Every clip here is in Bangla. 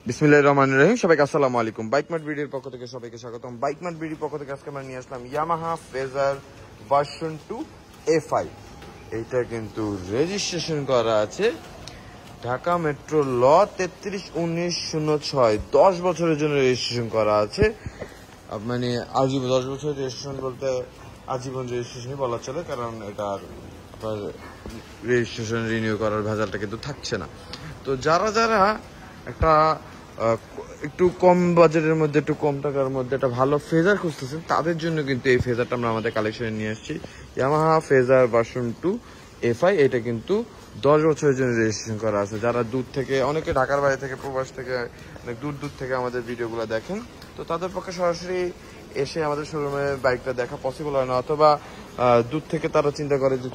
বিসমিল্লাহির রহমানির রহিম। সবাইকে আসসালামু আলাইকুম। বাইকমার্ট ভিডিওর পক্ষ থেকে সবাইকে স্বাগতম। বাইকমার্ট ভিডিওর পক্ষ থেকে আজকে আমরা নিয়ে আসলাম ইয়ামাহা ফেজার ভার্সন 2 A5। এইটা কিন্তু রেজিস্ট্রেশন করা আছে ঢাকা মেট্রো ল 33/19/06, 10 বছরের জন্য রেজিস্ট্রেশন করা আছে। মানে আজীবন 10 বছরের রেজিস্ট্রেশন বলতে আজীবন রেজিস্ট্রেশনই বলা চলে, কারণ এটার আপনার রেজিস্ট্রেশন রিনিউ করার ভেজালটা কিন্তু থাকছে না। তো যারা যারা একটা একটু কম বাজেটের মধ্যে, একটু কম টাকার মধ্যে একটা ভালো ফেজার খুঁজতেছেন, তাদের জন্য কিন্তু এই ফেজারটা আমরা আমাদের কালেকশনে নিয়ে আসছি। Yamaha phasor version 2 A5। এটা কিন্তু 10 বছরের জন্য রেজিস্ট্রেশন করা আছে। যারা দূর থেকে, অনেকে ঢাকার বাইরে থেকে, প্রবাস থেকে, অনেক দূর দূর থেকে আমাদের ভিডিওগুলো দেখেন, তো তাদের পক্ষে সরাসরি এসে আমাদের শোরুমে বাইকটা দেখা পসিবল হয় না, অথবা দূর থেকে তারা চিন্তা করে যে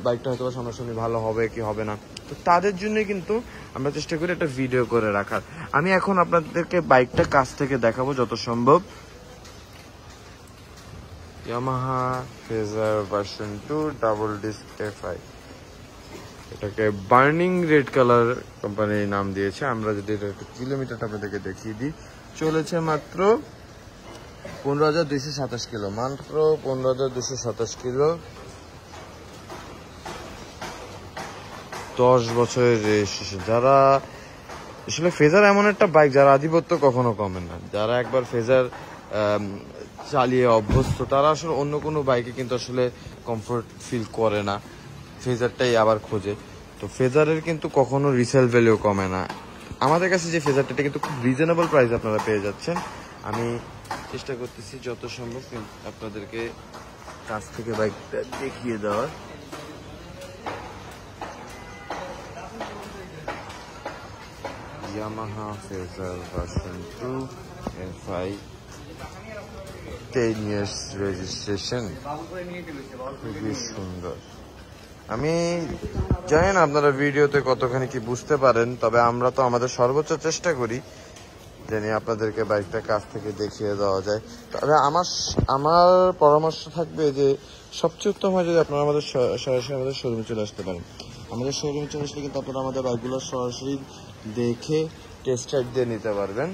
বাইকটা হয়তো সামনাসামনি ভালো হবে কি হবে না। তো তাদের জন্য কিন্তু আমরা চেষ্টা করি একটা ভিডিও করে রাখার। আমি এখন আপনাদেরকে বাইকটা কাছ থেকে দেখাবো যত সম্ভব। Yamaha phasor version 2 double disc A5। এটাকে বার্নিং রেড কালার কোম্পানির নাম দিয়েছে। আমরা যদি কিলোমিটারটা আপনাদেরকে দেখিয়ে দিই, চলেছে মাত্র 15,227 কিলো, মাত্র 15,227 কিলো, 10 বছরের রেজিস্ট্রেশন। যারা আসলে ফেজার এমন একটা বাইক যারা আধিপত্য কখনো কমে না, যারা একবার ফেজার চালিয়ে অভ্যস্ত, তারা আসলে অন্য কোনো বাইকে কিন্তু আসলে কমফোর্ট ফিল করে না, ফেজারটাই আবার খোঁজে। তো ফেজারের কিন্তু কখনো রিসেল ভ্যালু কমে না। আমাদের কাছে যে ফেজারটা কিন্তু খুব রিজনেবল প্রাইস আপনারা পেয়ে যাচ্ছেন। আমি চেষ্টা করতেছি যত সম্ভব আপনাদেরকে কাছ থেকে বাইকটা দেখিয়ে দেওয়ার। Yamaha phasor version 2 A5, 10 years registration, খুবই সুন্দর। আমি জানি না আপনারা ভিডিওতে কতখানি কি বুঝতে পারেন, তবে আমরা তো আমাদের সর্বোচ্চ চেষ্টা করি জানি আপনাদেরকে বাইকটা কাছ থেকে দেখিয়ে দেওয়া যায়। তবে আমার পরামর্শ থাকবে যে সবচেয়ে উত্তম হয় যদি আপনারা আমাদের সরাসরি আমাদের শোরুমে চলে আসতে পারেন। আমাদের শোরুমে চলে আসলে কিন্তু আপনারা আমাদের বাইকগুলো সরাসরি দেখে টেস্ট রাইড দিয়ে নিতে পারবেন।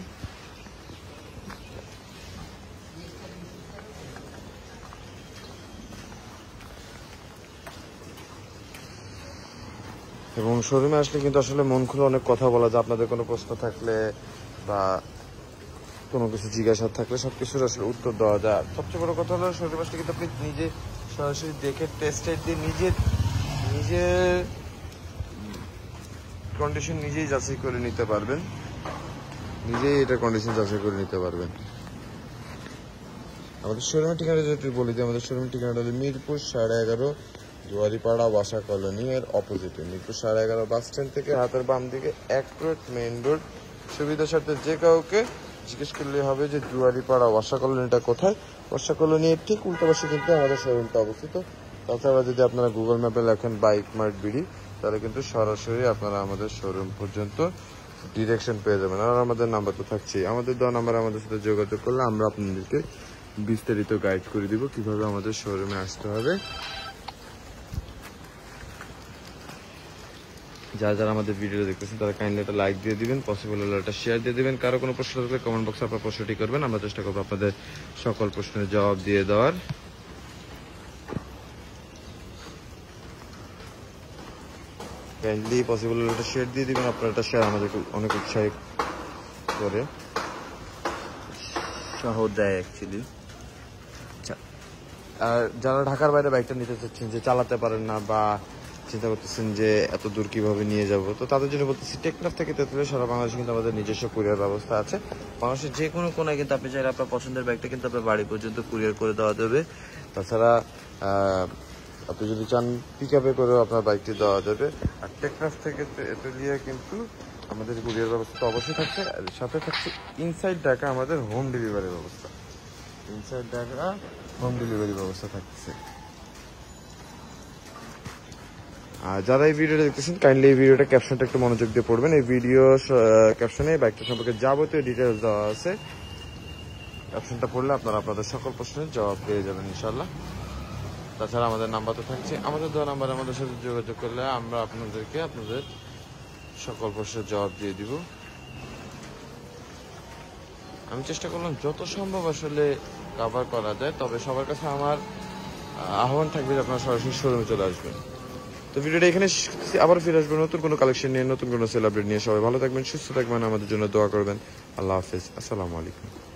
এবং শোরুমে আসলে কিন্তু আসলে মন খুলে অনেক কথা বলা যায়। আপনাদের কোনো প্রশ্ন থাকলে বা কোনো কিছু জিজ্ঞাসা থাকলে সবকিছুর আসলে উত্তর দেওয়া যায়। সবচেয়ে বড় কথা হলো শোরুমে আসলে কিন্তু আপনি নিজে সরাসরি দেখে টেস্ট রাইড দিয়ে নিজের কন্ডিশন নিজেই যাচাই করে নিতে পারবেন, নিজেই এটা কন্ডিশন যাচাই করে নিতে পারবেন। আমাদের শোরুমের ঠিকানা যদি বলি দিই, আমাদের শোরুমের ঠিকানাটা হলো মিরপুর 11.5 দুয়ারিপাড়া ওয়াসা কলোনি এর অপোজিটে। মিরপুর 11.5 বাস স্ট্যান্ড থেকে হাতের বাম দিকে 1 রোড, মেইন রোড। সুবিধার সাথে যে কাউকে জিজ্ঞেস করলে হবে যে দুয়ারিপাড়া ওয়াসা কলোনিটা কোথায়। ওয়াসা কলোনির ঠিক উল্টো পাশে কিন্তু আমাদের শোরুমটা অবস্থিত। তাছাড়া যদি আপনারা গুগল ম্যাপে লেখেন বাইকমার্ট বিডি, তাহলে কিন্তু সরাসরি আপনারা আমাদের শোরুম পর্যন্ত ডিরেকশন পেয়ে যাবেন। আর আমাদের নাম্বার তো থাকছেই, আমাদের দেওয়া নাম্বারে আমাদের সাথে যোগাযোগ করলে আমরা আপনাদেরকে বিস্তারিত গাইড করে দিব কিভাবে আমাদের শোরুমে আসতে হবে। যারা যারা আমাদের ভিডিও দেখতেছেন তারা কাইন্ডলি একটা লাইক দিয়ে দিবেন, পসিবল হলে একটা শেয়ার দিয়ে দিবেন। কারো কোনো প্রশ্ন থাকলে কমেন্ট বক্সে আপনার প্রশ্নটি করবেন, আমরা চেষ্টা করবো আপনাদের সকল প্রশ্নের জবাব দিয়ে দেওয়ার। কাইন্ডলি পসিবল হলে একটা শেয়ার দিয়ে দিবেন, আপনার একটা শেয়ার আমাদেরকে অনেক উৎসাহিত করে, সাহস দেয় অ্যাকচুয়ালি। আচ্ছা, আর যারা ঢাকার বাইরে বাইকটা নিতে চাচ্ছেন, যে চালাতে পারেন না বা চিন্তা করতেছেন যে এত দূর কিভাবে নিয়ে যাব, তো তাদের জন্য বলতেছি টেকনাফ থেকে তেঁতুলিয়া সারা বাংলাদেশে কিন্তু আমাদের নিজস্ব কুরিয়ার ব্যবস্থা আছে। বাংলাদেশের যে কোনো কোনায় কিন্তু আপনি চাইলে আপনার পছন্দের বাইকটা কিন্তু আপনার বাড়ি পর্যন্ত কুরিয়ার করে দেওয়া যাবে। তাছাড়া আপনি যদি চান পিক আপে করেও আপনার বাইকটি দেওয়া যাবে। আর টেকনাফ থেকে তেঁতুলিয়া কিন্তু আমাদের কুরিয়ার ব্যবস্থা অবশ্যই থাকছে। সাথে থাকছে ইনসাইড ঢাকা আমাদের হোম ডেলিভারির ব্যবস্থা, ইনসাইড ঢাকা হোম ডেলিভারি ব্যবস্থা থাকছে। আর যারা এই ভিডিওটা দেখতেছেন কাইন্ডলি এই ভিডিওটা ক্যাপশনটা একটু মনোযোগ দিয়ে পড়বেন। এই ভিডিও ক্যাপশনে বাইকটা সম্পর্কে যাবতীয় ডিটেলস দেওয়া আছে। ক্যাপশনটা পড়লে আপনারা আপনাদের সকল প্রশ্নের জবাব পেয়ে যাবেন ইনশাল্লাহ। তাছাড়া আমাদের নাম্বার তো থাকছে, আমাদের দেওয়া নাম্বারে আমাদের সাথে যোগাযোগ করলে আমরা আপনাদের সকল প্রশ্নের জবাব দিয়ে দিব। আমি চেষ্টা করলাম যত সম্ভব আসলে কভার করা যায়, তবে সবার কাছে আমার আহ্বান থাকবে যে আপনারা সরাসরি শোরুমে চলে আসবেন। তো ভিডিওটা এখানে আবার ফিরে আসবেন নতুন কোনো কালেকশন নিয়ে, নতুন কোনো সেলিব্রিটি নিয়ে। সবাই ভালো থাকবেন, সুস্থ থাকবেন, আমাদের জন্য দোয়া করবেন। আল্লাহ হাফিজ, আসসালামু আলাইকুম।